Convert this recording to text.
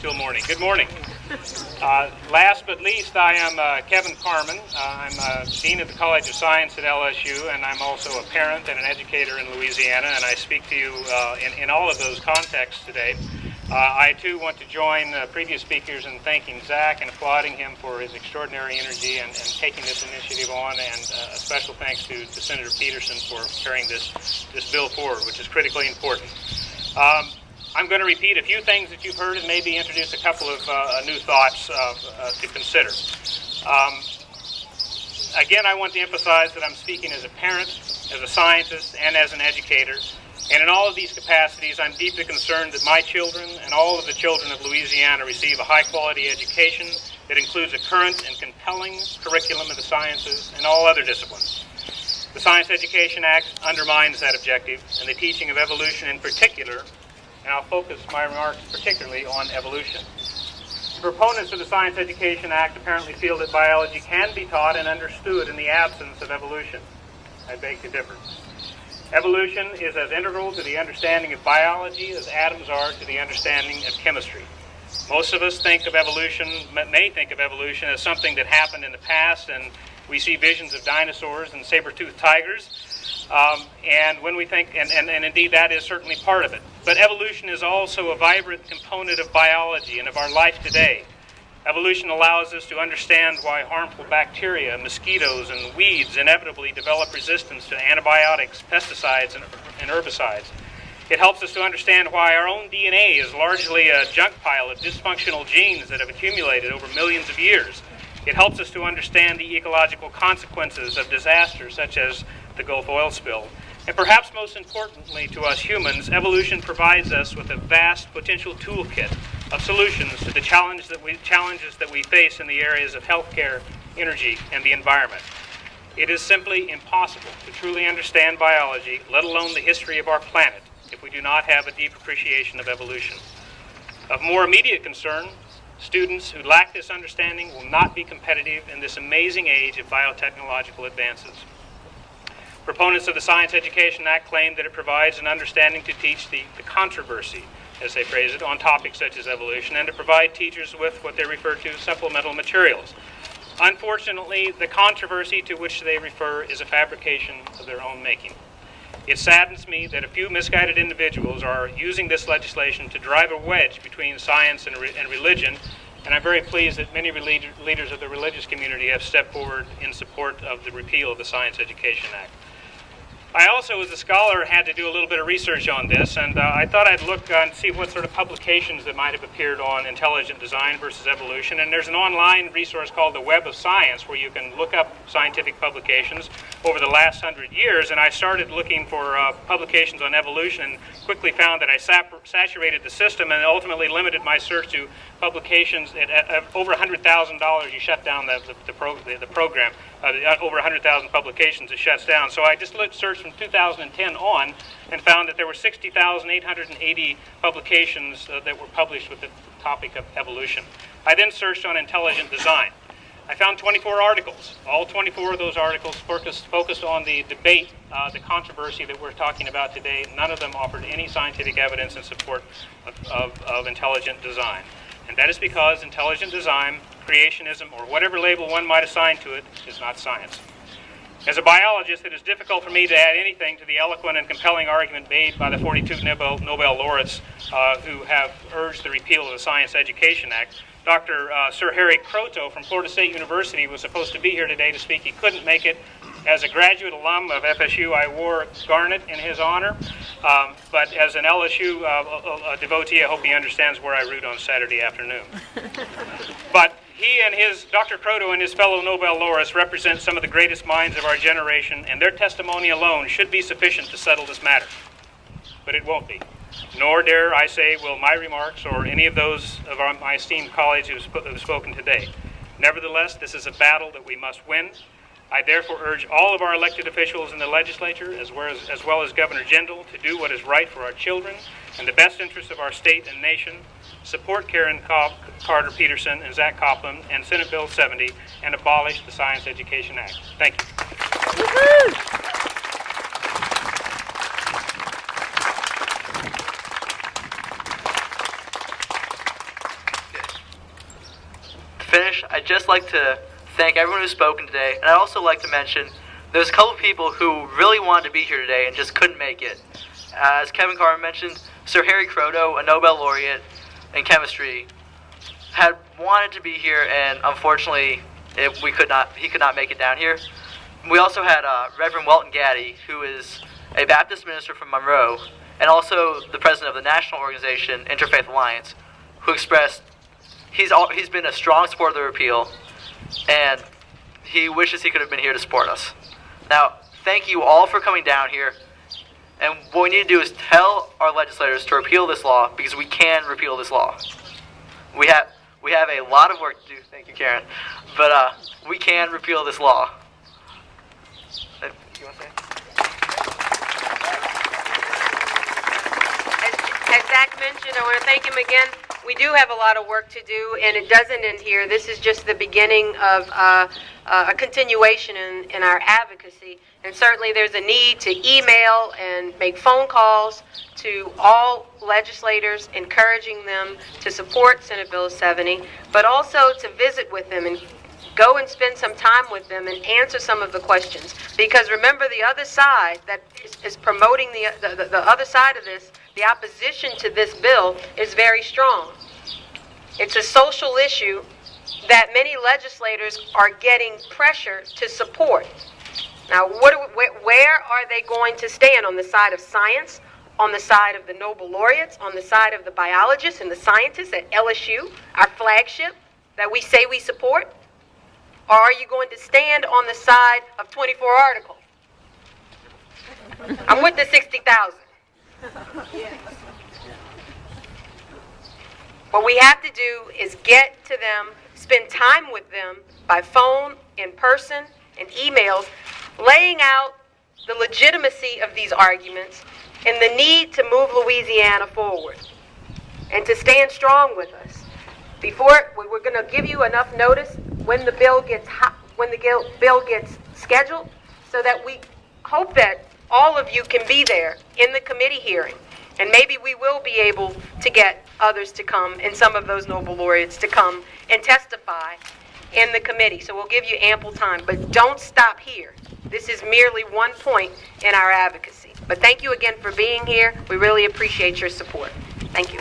still morning. Good morning. Last but least, I am Kevin Carman. I'm Dean of the College of Science at LSU, and I'm also a parent and an educator in Louisiana, and I speak to you in all of those contexts today. I, too, want to join previous speakers in thanking Zack and applauding him for his extraordinary energy and taking this initiative on, and a special thanks to Senator Peterson for carrying this bill forward, which is critically important. I'm going to repeat a few things that you've heard and maybe introduce a couple of new thoughts to consider. Again, I want to emphasize that I'm speaking as a parent, as a scientist, and as an educator. And in all of these capacities, I'm deeply concerned that my children and all of the children of Louisiana receive a high-quality education that includes a current and compelling curriculum of the sciences and all other disciplines. The Science Education Act undermines that objective, and the teaching of evolution in particular, and I'll focus my remarks particularly on evolution. The proponents of the Science Education Act apparently feel that biology can be taught and understood in the absence of evolution. I beg to differ. Evolution is as integral to the understanding of biology as atoms are to the understanding of chemistry. Most of us may think of evolution as something that happened in the past, and we see visions of dinosaurs and saber-toothed tigers. And when we think, and indeed that is certainly part of it. But evolution is also a vibrant component of biology and of our life today. Evolution allows us to understand why harmful bacteria, mosquitoes, and weeds inevitably develop resistance to antibiotics, pesticides, and herbicides. It helps us to understand why our own DNA is largely a junk pile of dysfunctional genes that have accumulated over millions of years. It helps us to understand the ecological consequences of disasters such as the Gulf oil spill. And perhaps most importantly to us humans, evolution provides us with a vast potential toolkit of solutions to the challenges that we face in the areas of healthcare, energy, and the environment. It is simply impossible to truly understand biology, let alone the history of our planet, if we do not have a deep appreciation of evolution. Of more immediate concern, students who lack this understanding will not be competitive in this amazing age of biotechnological advances. Proponents of the Science Education Act claim that it provides an understanding to teach the controversy, as they phrase it, on topics such as evolution, and to provide teachers with what they refer to as supplemental materials. Unfortunately, the controversy to which they refer is a fabrication of their own making. It saddens me that a few misguided individuals are using this legislation to drive a wedge between science and religion, and I'm very pleased that many leaders of the religious community have stepped forward in support of the repeal of the Science Education Act. I also, as a scholar, had to do a little bit of research on this, and I thought I'd look and see what sort of publications that might have appeared on intelligent design versus evolution. And there's an online resource called the Web of Science where you can look up scientific publications over the last 100 years. And I started looking for publications on evolution and quickly found that I saturated the system and ultimately limited my search to publications at over $100,000. You shut down the program. Over 100,000 publications it shuts down. So I just searched from 2010 on and found that there were 60,880 publications that were published with the topic of evolution. I then searched on intelligent design. I found 24 articles. All 24 of those articles focused on the debate, the controversy that we're talking about today. None of them offered any scientific evidence in support of intelligent design. And that is because intelligent design, creationism, or whatever label one might assign to it, is not science. As a biologist, it is difficult for me to add anything to the eloquent and compelling argument made by the 42 Nobel laureates who have urged the repeal of the Science Education Act. Dr. Sir Harry Kroto from Florida State University was supposed to be here today to speak. He couldn't make it. As a graduate alum of FSU, I wore garnet in his honor. But as an LSU devotee, I hope he understands where I root on Saturday afternoon. But he and Dr. Kroto and his fellow Nobel laureates represent some of the greatest minds of our generation, and their testimony alone should be sufficient to settle this matter. But it won't be. Nor dare I say will my remarks or any of those of my esteemed colleagues who have spoken today. Nevertheless, this is a battle that we must win. I therefore urge all of our elected officials in the legislature, as well as Governor Jindal, to do what is right for our children and the best interests of our state and nation. Support Karen Carter Peterson and Zack Kopplin and Senate Bill 70 and abolish the Science Education Act. Thank you. Woo-hoo! I'd just like to thank everyone who's spoken today, and I'd also like to mention there's a couple people who really wanted to be here today and just couldn't make it. As Kevin Carman mentioned, Sir Harry Kroto, a Nobel laureate in chemistry, had wanted to be here, and unfortunately, he could not make it down here. We also had Reverend Welton Gaddy, who is a Baptist minister from Monroe, and also the president of the national organization Interfaith Alliance, who expressed he's been a strong supporter of the repeal, and he wishes he could have been here to support us. Now, thank you all for coming down here, and what we need to do is tell our legislators to repeal this law, because we can repeal this law. We have a lot of work to do. Thank you, Karen. But we can repeal this law. You want to say? As Zach mentioned, I want to thank him again. We do have a lot of work to do, and it doesn't end here. This is just the beginning of a continuation in our advocacy. And certainly there's a need to email and make phone calls to all legislators, encouraging them to support Senate Bill 70, but also to visit with them and go and spend some time with them and answer some of the questions. Because remember, the other side that is promoting the other side of this, the opposition to this bill, is very strong. It's a social issue that many legislators are getting pressure to support. Now, where are they going to stand? On the side of science, on the side of the Nobel laureates, on the side of the biologists and the scientists at LSU, our flagship that we say we support? Or are you going to stand on the side of 24 articles? I'm with the 60,000. What we have to do is get to them, spend time with them by phone, in person, and emails, laying out the legitimacy of these arguments and the need to move Louisiana forward and to stand strong with us. Before, we're going to give you enough notice when the bill gets scheduled, so that we hope that all of you can be there in the committee hearing. And maybe we will be able to get others to come, and some of those Nobel laureates to come and testify in the committee. So we'll give you ample time. But don't stop here. This is merely one point in our advocacy. But thank you again for being here. We really appreciate your support. Thank you.